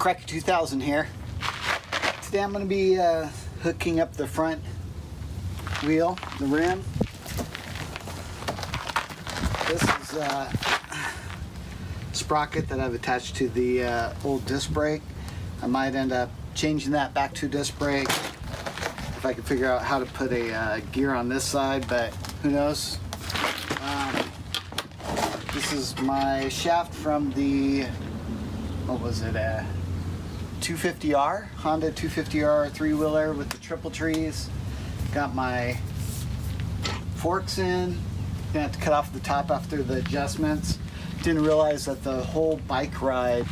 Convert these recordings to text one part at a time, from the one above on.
Cracky 2000 here. Today I'm going to be hooking up the front wheel, the rim. This is a sprocket that I've attached to the old disc brake. I might end up changing that back to disc brake if I can figure out how to put a gear on this side, but who knows. This is my shaft from the, what was it, 250R, Honda 250R three-wheeler with the triple trees. Got my forks in. Gonna have to cut off the top after the adjustments. Didn't realize that the whole bike ride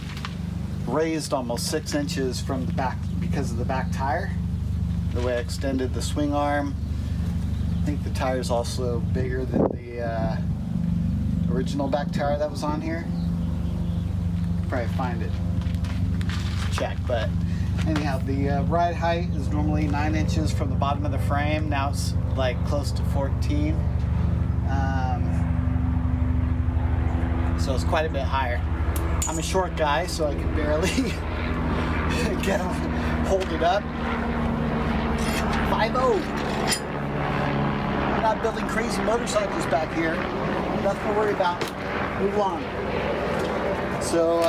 raised almost 6 inches from the back because of the back tire, the way I extended the swing arm. I think the tire is also bigger than the original back tire that was on here. Probably find it, check, but anyhow, the ride height is normally 9 inches from the bottom of the frame. Now it's like close to 14. So it's quite a bit higher. I'm a short guy, so I can barely hold it up. 5-0. We're not building crazy motorcycles back here. Nothing to worry about. Move on. So,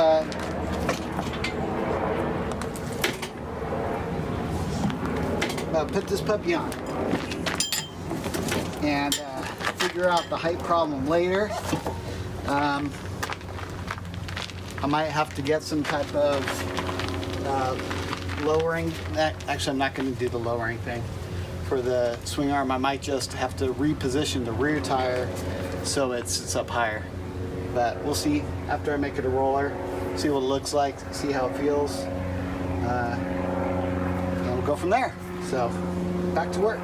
I'll put this puppy on and figure out the height problem later. I might have to get some type of lowering. Actually, I'm not going to do the lowering thing for the swing arm. I might just have to reposition the rear tire so it sits up higher. But we'll see after I make it a roller, see what it looks like, see how it feels. And we'll go from there. So, back to work.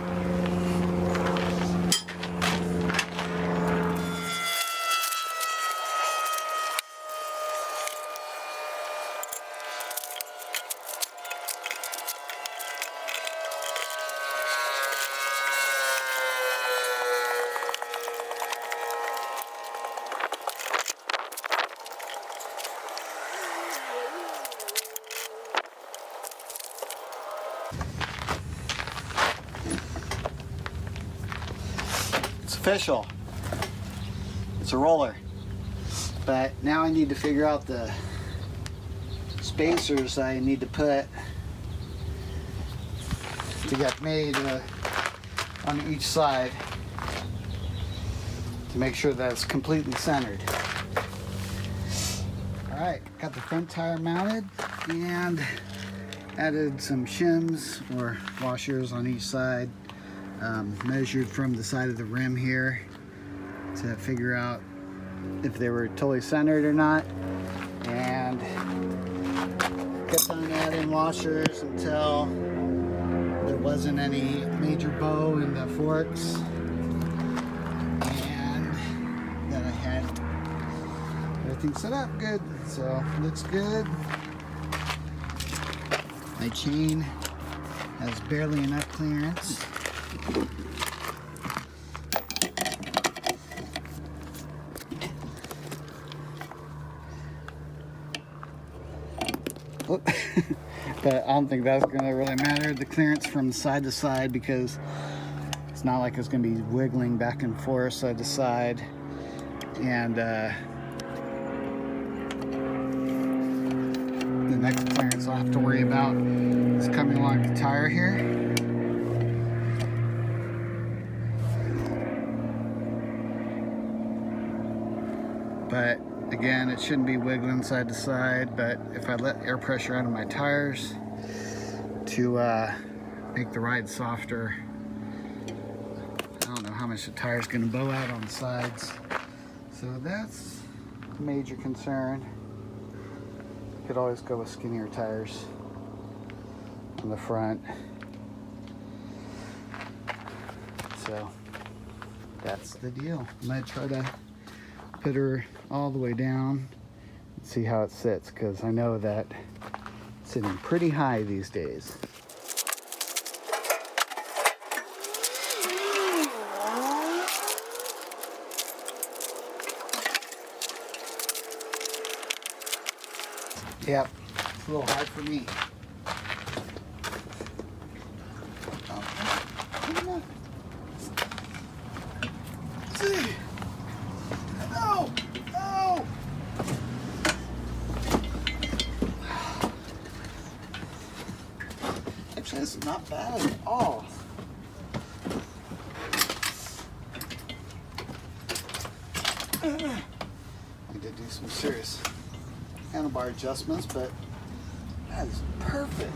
Official. It's a roller. But now I need to figure out the spacers I need to put to get made on each side to make sure that it's completely centered. Alright, got the front tire mounted and added some shims or washers on each side. Measured from the side of the rim here to figure out if they were totally centered or not, and kept on adding washers until there wasn't any major bow in the forks, and then I had everything set up good, so looks good. My chain has barely enough clearance. But I don't think that's going to really matter, the clearance from side to side, because it's not like it's going to be wiggling back and forth side to side. And the next clearance I'll have to worry about is coming along the tire here. But again, it shouldn't be wiggling side to side, but if I let air pressure out of my tires to make the ride softer, I don't know how much the tire's going to bow out on the sides. So that's a major concern. Could always go with skinnier tires on the front. So that's the deal. I'm going to try to put her all the way down and see how it sits, because I know that it's sitting pretty high these days. Yep, It's a little hard for me. See? No! No! Actually, this is not bad at all. I did do some serious handlebar adjustments, but that is perfect.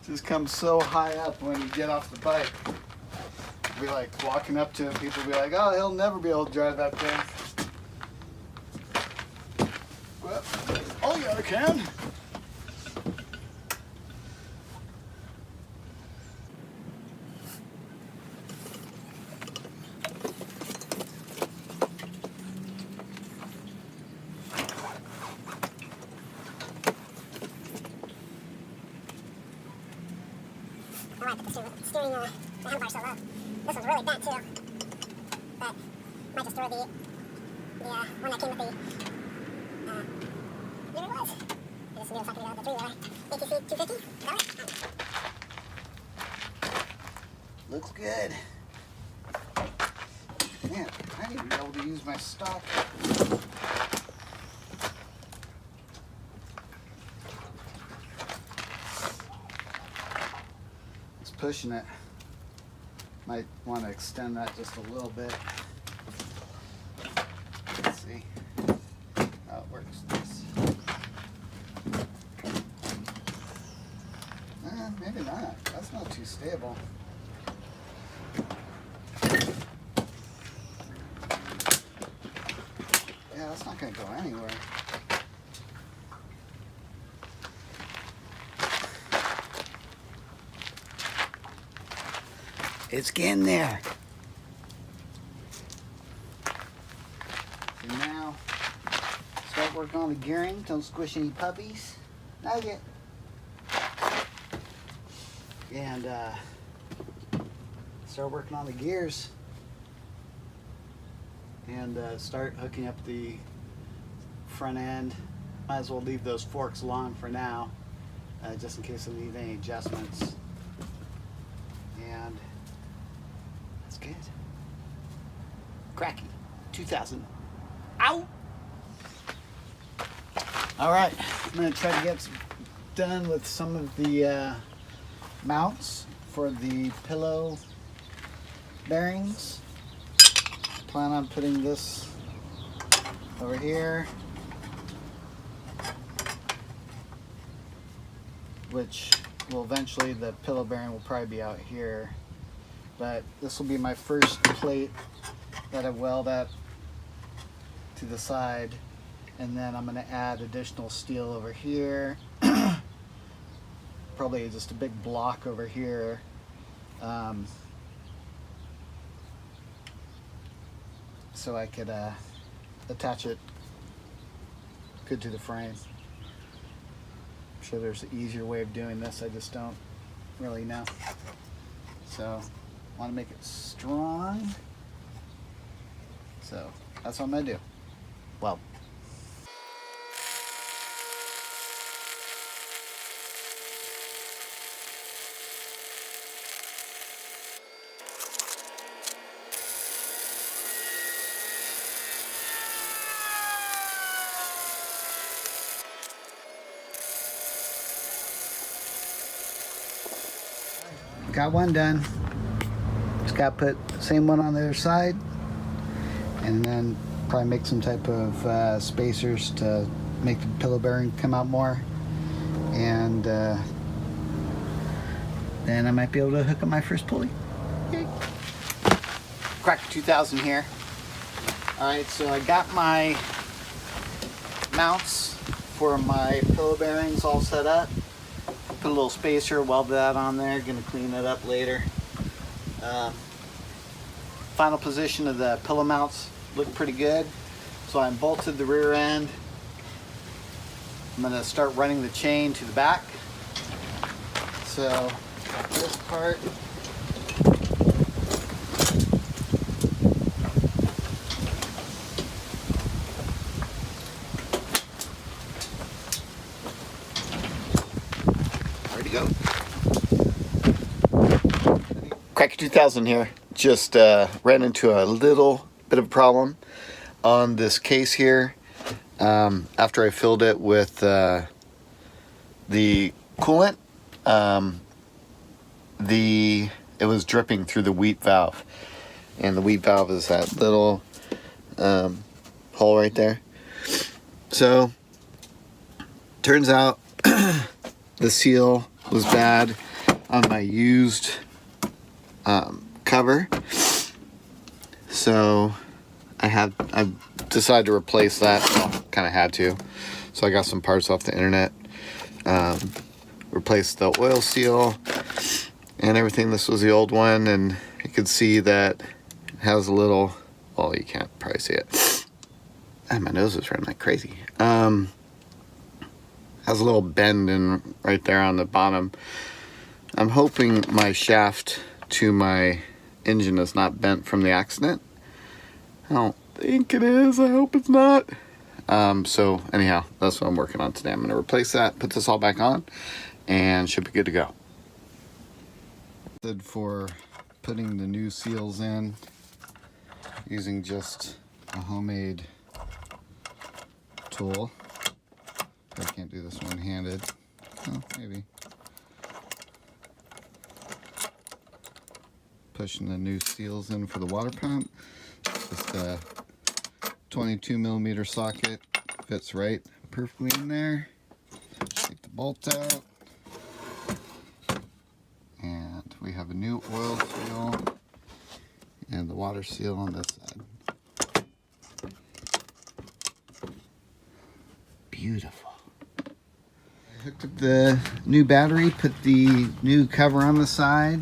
Just comes so high up when you get off the bike. Be like walking up to him, people be like, oh, he'll never be able to drive that thing. Well, oh yeah, I can. I like the steering the handlebar so low. This one's really bent too, but might just throw the one that came with the whatever it was. I just knew if I could go with the three-wheeler. ATC 250, is that right? Looks good. Man, I need to be able to use my stock. It's pushing it. Might want to extend that just a little bit. Let's see how it works. Maybe not. That's not too stable. Yeah, that's not going to go anywhere. It's getting there. So now, start working on the gearing. Don't squish any puppies. Nugget. And start working on the gears. And start hooking up the front end. Might as well leave those forks long for now, just in case I need any adjustments. And that's good. Cracky 2000. Ow! All right, I'm gonna try to get done with some of the mounts for the pillow bearings. Plan on putting this over here, which will eventually, the pillow bearing will probably be out here, but this will be my first plate that I weld up to the side, and then I'm going to add additional steel over here, probably just a big block over here, so I could attach it good to the frame. I'm sure there's an easier way of doing this, I just don't really know. So I want to make it strong, so that's what I'm going to do. Well, got one done. Just got to put the same one on the other side, and then probably make some type of spacers to make the pillow bearing come out more, and then I might be able to hook up my first pulley. Yay. Crack 2000 here. Alright, so I got my mounts for my pillow bearings all set up. Put a little spacer, weld that on there, gonna clean it up later. Final position of the pillow mounts look pretty good. So I bolted the rear end I'm gonna start running the chain to the back. So this part, ready to go. Cracker 2000 here. Just ran into a little bit of a problem on this case here. After I filled it with the coolant, it was dripping through the wheat valve, and the wheat valve is that little hole right there. So turns out the seal was bad on my used cover, so I decided to replace that. Well, kind of had to. So I got some parts off the internet, replaced the oil seal and everything. This was the old one, and you could see that it has a little, well, you can't probably see it, and my nose is running like crazy. Has a little bend in right there on the bottom. I'm hoping my shaft to my engine is not bent from the accident. I don't think it is. I hope it's not. So anyhow, that's what I'm working on today. I'm going to replace that, put this all back on, and should be good to go. For putting the new seals in, using just a homemade tool. I can't do this one-handed. Oh, maybe. Pushing the new seals in for the water pump. Just a 22mm socket, fits right perfectly in there. Take the bolt out, and we have a new oil seal and the water seal on this side. Beautiful. I hooked up the new battery, put the new cover on the side.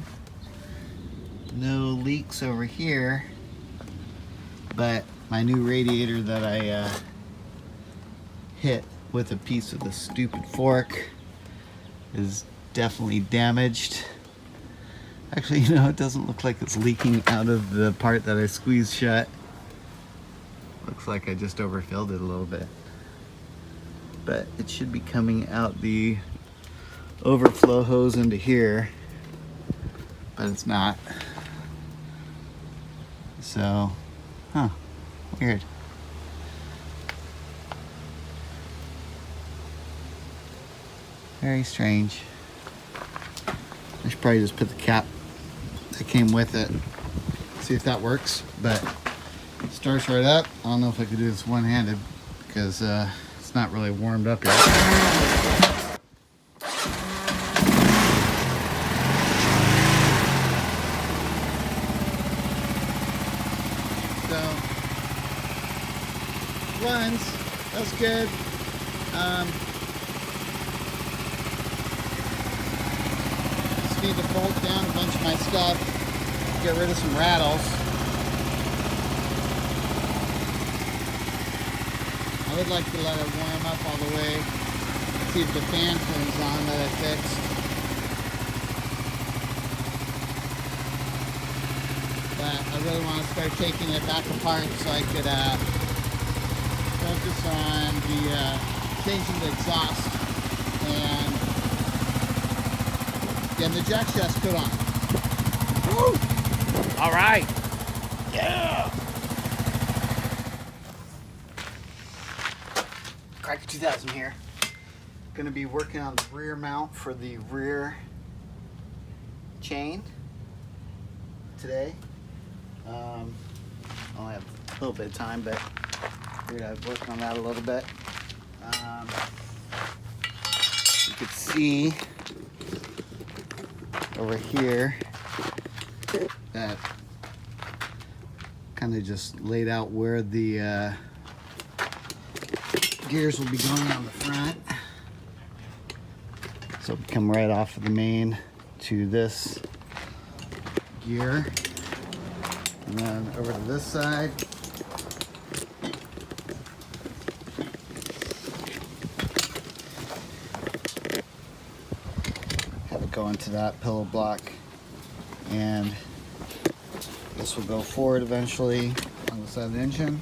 No leaks over here, but my new radiator that I hit with a piece of the stupid fork is definitely damaged. Actually, you know, it doesn't look like it's leaking out of the part that I squeezed shut. Looks like I just overfilled it a little bit. But it should be coming out the overflow hose into here, but it's not. So, weird. Very strange. I should probably just put the cap that came with it, see if that works. But it starts right up. I don't know if I could do this one-handed because it's not really warmed up yet. Runs, that's good. Just need to bolt down a bunch of my stuff, get rid of some rattles. I would like to let it warm up all the way, see if the fan turns on that I fixed. But I really want to start taking it back apart so I could focus on the changing the exhaust and getting the JackShafts put on. Woo! All right. Yeah. Cracker 2000 here. Going to be working on the rear mount for the rear chain today. I only have a little bit of time, but I've worked on that a little bit. You could see over here that kind of just laid out where the gears will be going on the front. So we come right off of the main to this gear, and then over to this side. go into that pillow block, and this will go forward eventually on the side of the engine.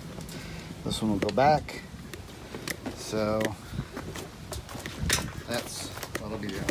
This one will go back. So that's what I'll be doing.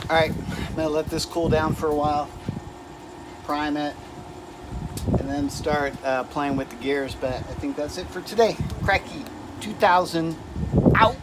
All right, I'm gonna let this cool down for a while, prime it, and then start playing with the gears. But I think that's it for today. Cracky 2000 out.